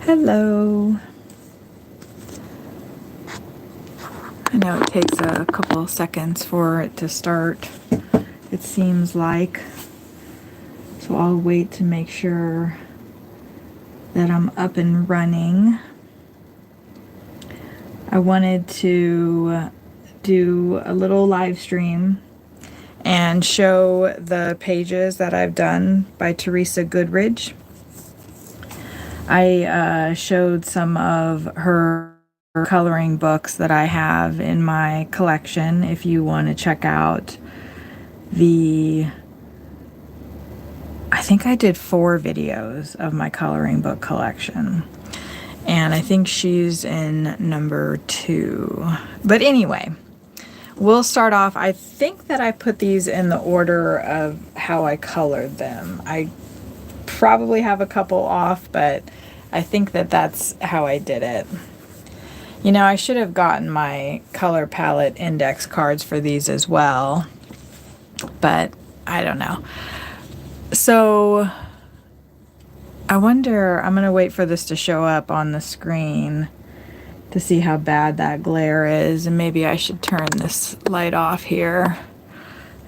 Hello. I know it takes a couple seconds for it to start, it seems like. So I'll wait to make sure that I'm up and running. I wanted to do a little live stream and show the pages that I've done by Teresa Goodridge. I showed some of her coloring books that I have in my collection. If you want to check out I think I did 4 videos of my coloring book collection, and I think she's in number 2. But anyway, we'll start off. I think that I put these in the order of how I colored them. I probably have a couple off, but I think that that's how I did it. You know, I should have gotten my color palette index cards for these as well, but I don't know. So I wonder, I'm going to wait for this to show up on the screen to see how bad that glare is, and maybe I should turn this light off here,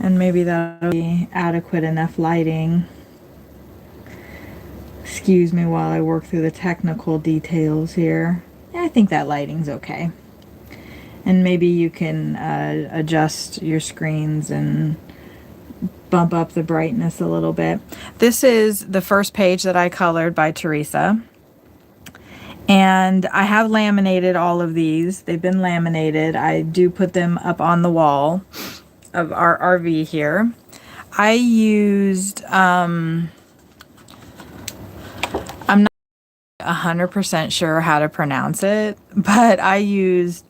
and maybe that'll be adequate enough lighting. Excuse me while I work through the technical details here. I think that lighting's okay. And maybe you can adjust your screens and bump up the brightness a little bit. This is the first page that I colored by Teresa. And I have laminated all of these. They've been laminated. I do put them up on the wall of our RV here. I used, I'm not 100% sure how to pronounce it, but I used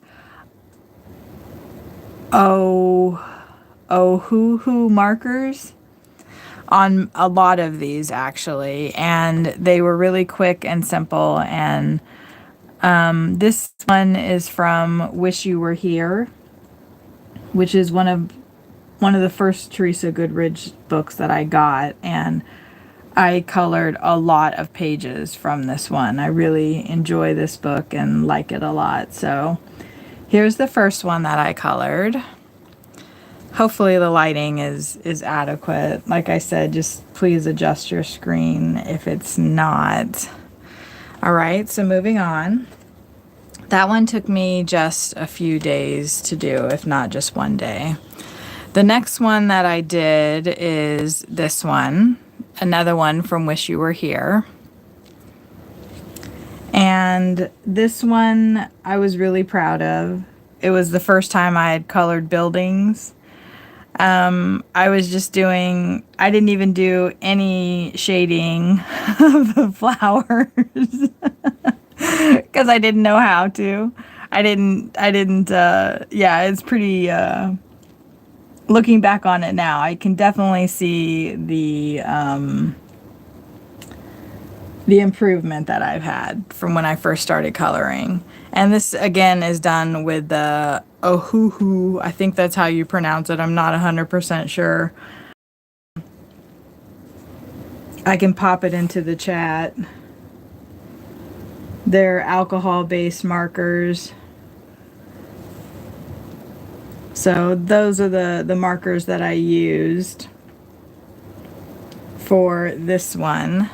Ohuhu markers on a lot of these actually, and they were really quick and simple. And this one is from Wish You Were Here, which is one of the first Teresa Goodridge books that I got, and I colored a lot of pages from this one. I really enjoy this book and like it a lot. So here's the first one that I colored. Hopefully the lighting is adequate. Like I said, just please adjust your screen if it's not. All right, so moving on. That one took me just a few days to do, if not just one day. The next one that I did is this one, another one from Wish You Were Here. And this one I was really proud of. It was the first time I had colored buildings. I was just doing, I didn't even do any shading of the flowers because I didn't know how to. Yeah, it's pretty, looking back on it now, I can definitely see the improvement that I've had from when I first started coloring. And this again is done with the Ohuhu. I think that's how you pronounce it. I'm not 100% sure. I can pop it into the chat. They're alcohol-based markers. So those are the markers that I used for this one.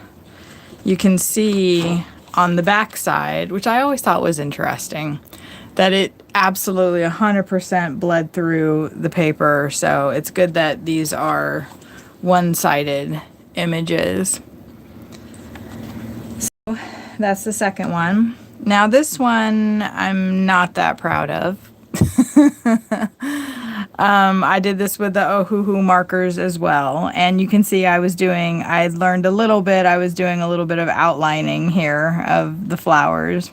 You can see on the back side, which I always thought was interesting, that it absolutely 100% bled through the paper. So it's good that these are one-sided images. So that's the second one. Now this one I'm not that proud of. I did this with the Ohuhu markers as well, and you can see I learned a little bit. I was doing a little bit of outlining here of the flowers.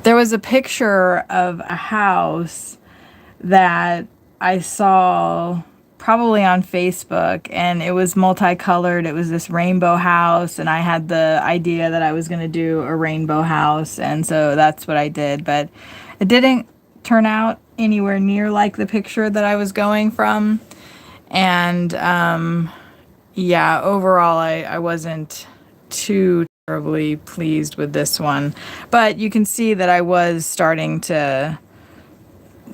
There was a picture of a house that I saw probably on Facebook, and it was multicolored. It was this rainbow house, and I had the idea that I was going to do a rainbow house, and so that's what I did, but it didn't turn out anywhere near like the picture that I was going from. And yeah, overall I wasn't too terribly pleased with this one. But you can see that I was starting to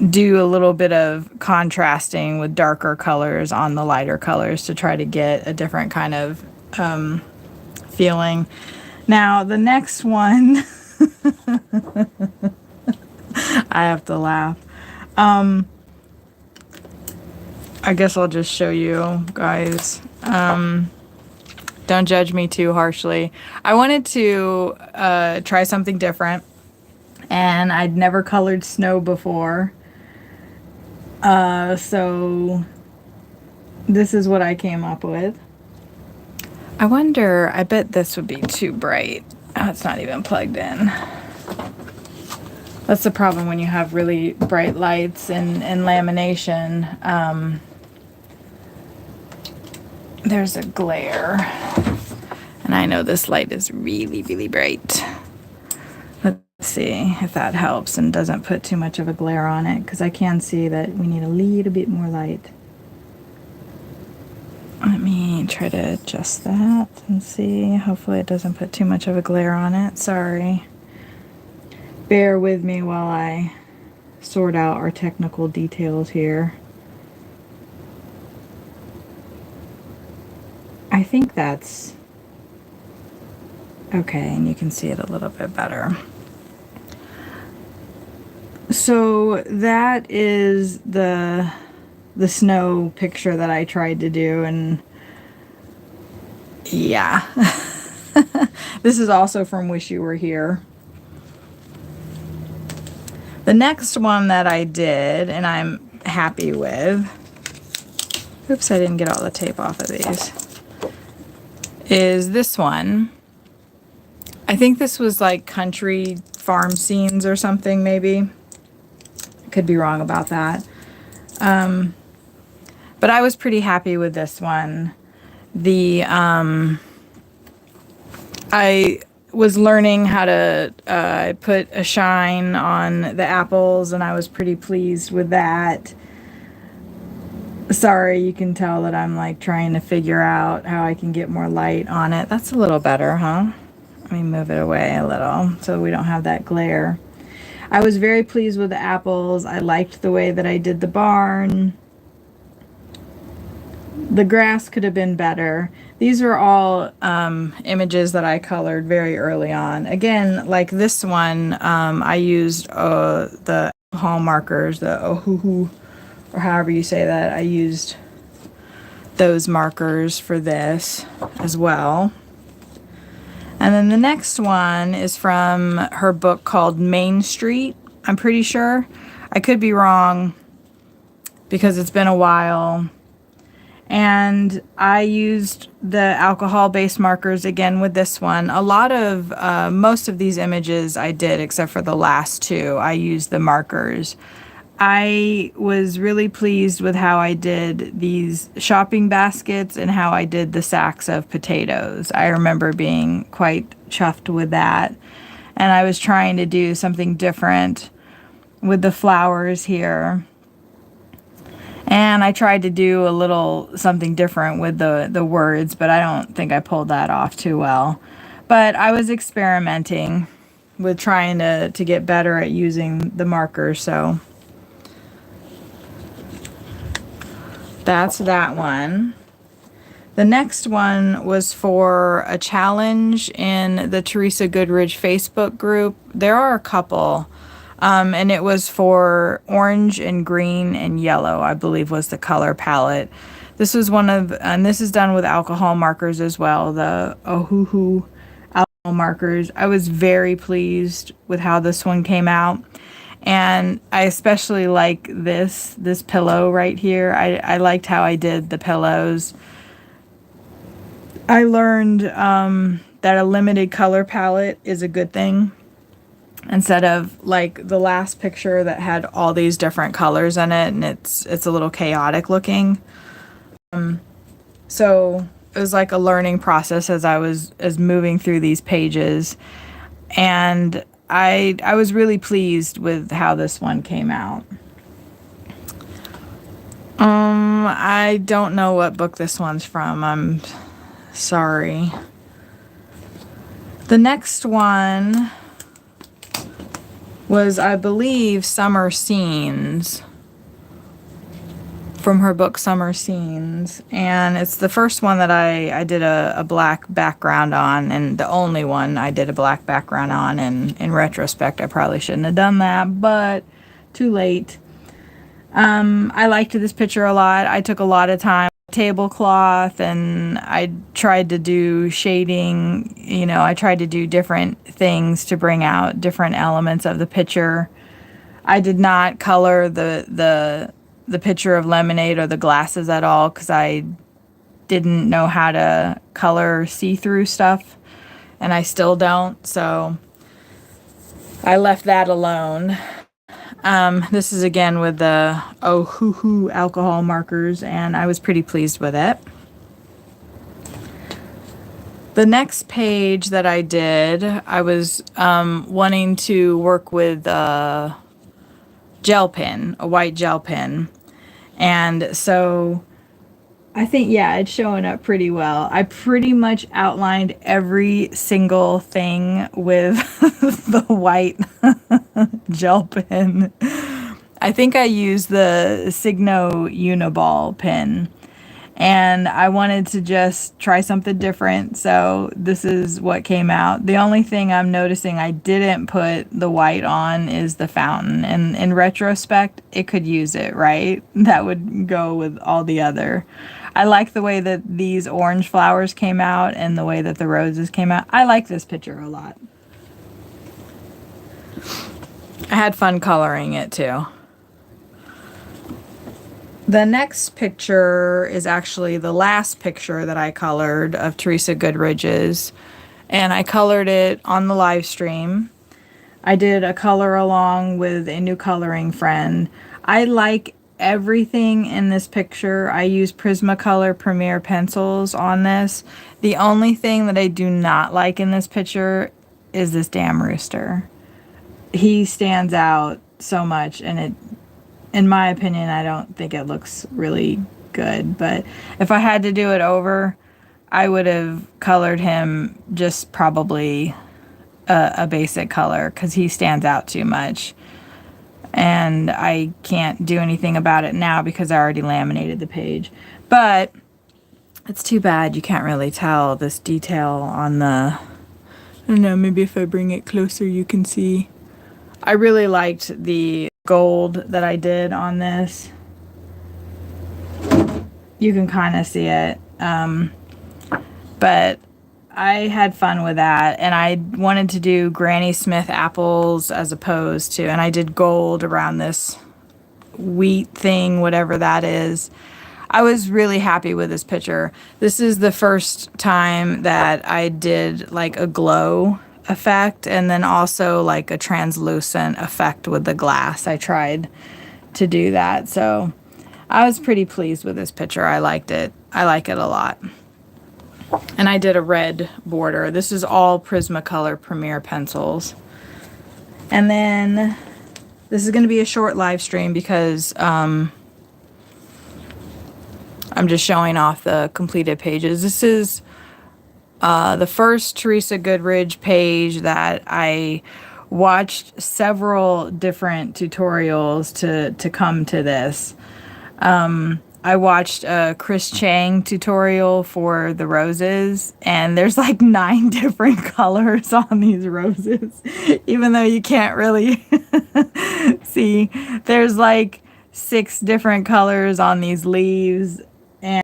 do a little bit of contrasting with darker colors on the lighter colors to try to get a different kind of feeling. Now, the next one, I have to laugh. I guess I'll just show you guys. Don't judge me too harshly. I wanted to try something different, and I'd never colored snow before. So this is what I came up with. I wonder, I bet this would be too bright. Oh, it's not even plugged in. That's the problem when you have really bright lights and lamination. There's a glare. And I know this light is really, really bright. Let's see if that helps and doesn't put too much of a glare on it, because I can see that we need a little bit more light. Let me try to adjust that and see. Hopefully it doesn't put too much of a glare on it. Sorry. Bear with me while I sort out our technical details here. I think that's okay, and you can see it a little bit better. So that is the snow picture that I tried to do, and yeah. This is also from Wish You Were Here. The next one that I did, and I'm happy with, oops, I didn't get all the tape off of these, is this one. I think this was like country farm scenes or something, maybe. Could be wrong about that. But I was pretty happy with this one. I was learning how to put a shine on the apples, and I was pretty pleased with that. Sorry, you can tell that I'm like trying to figure out how I can get more light on it. That's a little better, huh? Let me move it away a little so we don't have that glare. I was very pleased with the apples. I liked the way that I did the barn. The grass could have been better. These are all images that I colored very early on. Again, like this one, I used the alcohol markers, the Ohuhu, or however you say that. I used those markers for this as well. And then the next one is from her book called Main Street, I'm pretty sure. I could be wrong because it's been a while. And I used the alcohol-based markers again with this one. A lot of, most of these images I did, except for the last two, I used the markers. I was really pleased with how I did these shopping baskets and how I did the sacks of potatoes. I remember being quite chuffed with that. And I was trying to do something different with the flowers here. And I tried to do a little something different with the words, but I don't think I pulled that off too well. But I was experimenting with trying to get better at using the markers, so that's that one. The next one was for a challenge in the Teresa Goodridge Facebook group. There are a couple. And it was for orange and green and yellow, I believe was the color palette. This was and this is done with alcohol markers as well, the Ohuhu alcohol markers. I was very pleased with how this one came out. And I especially like this pillow right here. I liked how I did the pillows. I learned that a limited color palette is a good thing, instead of like the last picture that had all these different colors in it, and it's a little chaotic looking. So it was like a learning process as moving through these pages, and I was really pleased with how this one came out. I don't know what book this one's from. I'm sorry. The next one was, I believe, Summer Scenes, from her book Summer Scenes, and it's the first one that I did a black background on, and the only one I did a black background on, and in retrospect I probably shouldn't have done that, but too late. I liked this picture a lot. I took a lot of time, tablecloth, and I tried to do shading, you know, I tried to do different things to bring out different elements of the picture. I did not color the picture of Lemonade or the glasses at all because I didn't know how to color see-through stuff, and I still don't, so I left that alone. This is again with the Ohuhu alcohol markers, and I was pretty pleased with it. The next page that I did, I was wanting to work with a gel pen, a white gel pen. And so I think, yeah, it's showing up pretty well. I pretty much outlined every single thing with the white gel pen. I think I used the Signo Uniball pen, and I wanted to just try something different, so this is what came out. The only thing I'm noticing I didn't put the white on is the fountain, and in retrospect it could use it, right? That would go with all the other. I like the way that these orange flowers came out and the way that the roses came out. I like this picture a lot. I had fun coloring it too. The next picture is actually the last picture that I colored of Teresa Goodridge's, and I colored it on the live stream. I did a color along with a new coloring friend. I like everything in this picture. I use Prismacolor Premier pencils on this. The only thing that I do not like in this picture is this damn rooster. He stands out so much, and it, in my opinion, I don't think it looks really good, but if I had to do it over, I would have colored him just probably a basic color because he stands out too much. And I can't do anything about it now because I already laminated the page. But it's too bad you can't really tell this detail on the, I don't know, maybe if I bring it closer you can see. I really liked the gold that I did on this. You can kind of see it, but I had fun with that, and I wanted to do Granny Smith apples as opposed to, and I did gold around this wheat thing, whatever that is. I was really happy with this picture. This is the first time that I did like a glow effect and then also like a translucent effect with the glass. I tried to do that, so I was pretty pleased with this picture. I liked it. I like it a lot. And I did a red border. This is all Prismacolor Premier pencils. And then this is going to be a short live stream because I'm just showing off the completed pages. This is the first Teresa Goodridge page that I watched several different tutorials to come to this. I watched a Chris Chang tutorial for the roses, and there's like 9 different colors on these roses, even though you can't really see. There's like 6 different colors on these leaves, and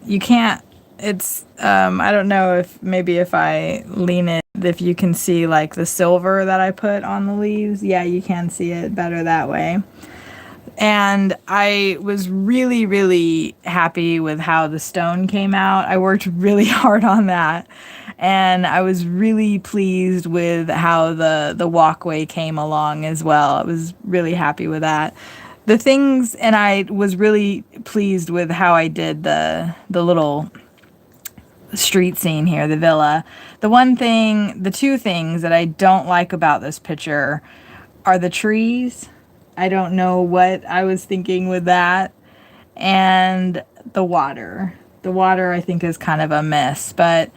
you can't, it's, I don't know if maybe if I lean it, if you can see like the silver that I put on the leaves. Yeah, you can see it better that way. And I was really, really happy with how the stone came out. I worked really hard on that. And I was really pleased with how the walkway came along as well. I was really happy with that. The things, and I was really pleased with how I did the little street scene here, the villa. The 2 things that I don't like about this picture are the trees. I don't know what I was thinking with that. And the water. The water I think is kind of a miss, but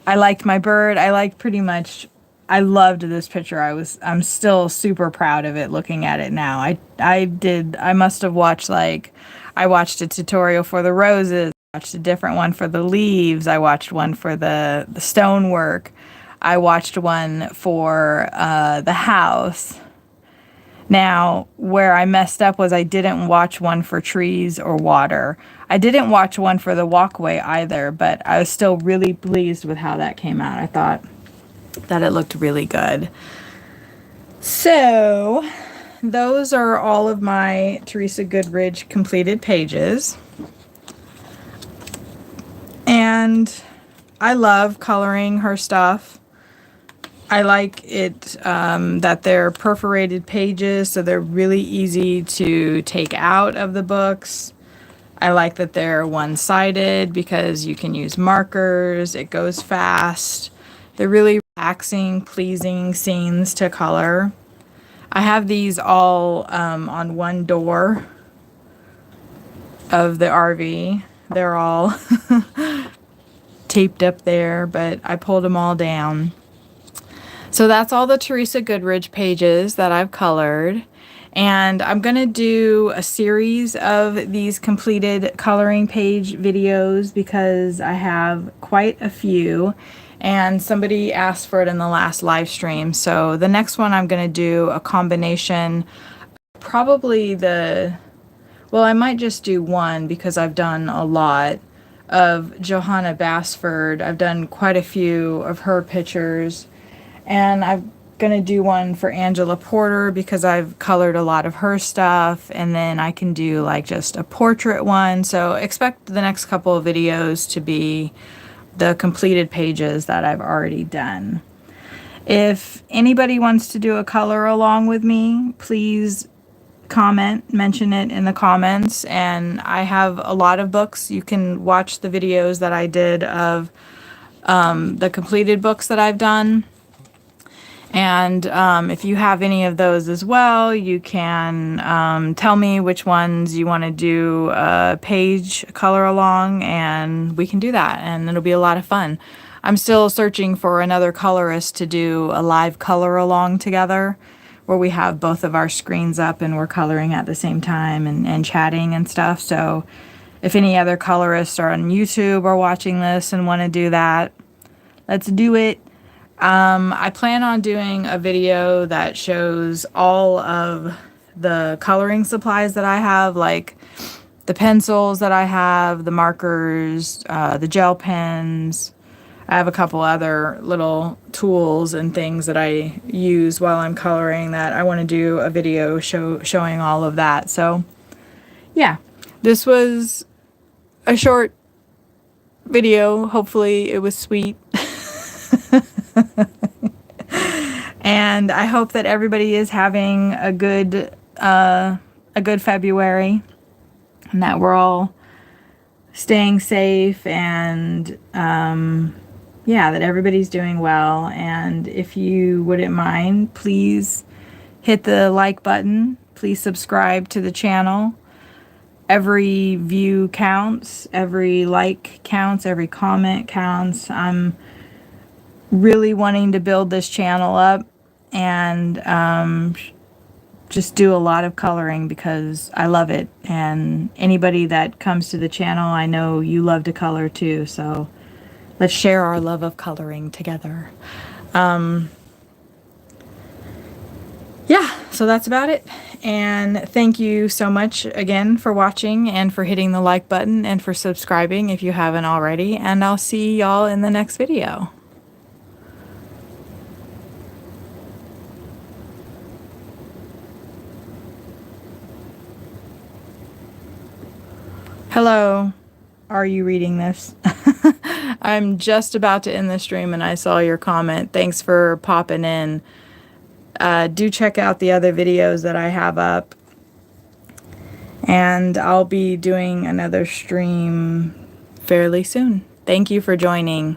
I liked my bird. I liked pretty much, I loved this picture. I'm still super proud of it looking at it now. I must have watched I watched a tutorial for the roses, I watched a different one for the leaves, I watched one for the stonework, I watched one for the house. Now, where I messed up was I didn't watch one for trees or water. I didn't watch one for the walkway either, but I was still really pleased with how that came out. I thought that it looked really good. So, those are all of my Teresa Goodridge completed pages. And I love coloring her stuff. I like it that they're perforated pages, so they're really easy to take out of the books. I like that they're one-sided because you can use markers. It goes fast. They're really relaxing, pleasing scenes to color. I have these all on one door of the RV. They're all taped up there, but I pulled them all down. So that's all the Teresa Goodridge pages that I've colored. And I'm going to do a series of these completed coloring page videos because I have quite a few. And somebody asked for it in the last live stream. So the next one I'm going to do a combination, probably well, I might just do one because I've done a lot of Johanna Basford. I've done quite a few of her pictures. And I'm going to do one for Angela Porter because I've colored a lot of her stuff. And then I can do like just a portrait one. So expect the next couple of videos to be the completed pages that I've already done. If anybody wants to do a color along with me, please comment, mention it in the comments. And I have a lot of books. You can watch the videos that I did of the completed books that I've done. And if you have any of those as well, you can tell me which ones you want to do a page color along, and we can do that, and it'll be a lot of fun. I'm still searching for another colorist to do a live color along together where we have both of our screens up and we're coloring at the same time and chatting and stuff. So if any other colorists are on YouTube or watching this and want to do that, let's do it. I plan on doing a video that shows all of the coloring supplies that I have, like the pencils that I have, the markers, the gel pens. I have a couple other little tools and things that I use while I'm coloring that I want to do a video showing all of that. So, yeah, this was a short video. Hopefully it was sweet. And I hope that everybody is having a good February, and that we're all staying safe, and yeah, that everybody's doing well. And if you wouldn't mind, please hit the like button. Please subscribe to the channel. Every view counts, every like counts, every comment counts. I'm really wanting to build this channel up and just do a lot of coloring because I love it. And anybody that comes to the channel, I know you love to color too. So let's share our love of coloring together. Yeah, so that's about it. And thank you so much again for watching and for hitting the like button and for subscribing if you haven't already. And I'll see y'all in the next video. Hello, are you reading this? I'm just about to end the stream and I saw your comment. Thanks for popping in. Do check out the other videos that I have up. And I'll be doing another stream fairly soon. Thank you for joining.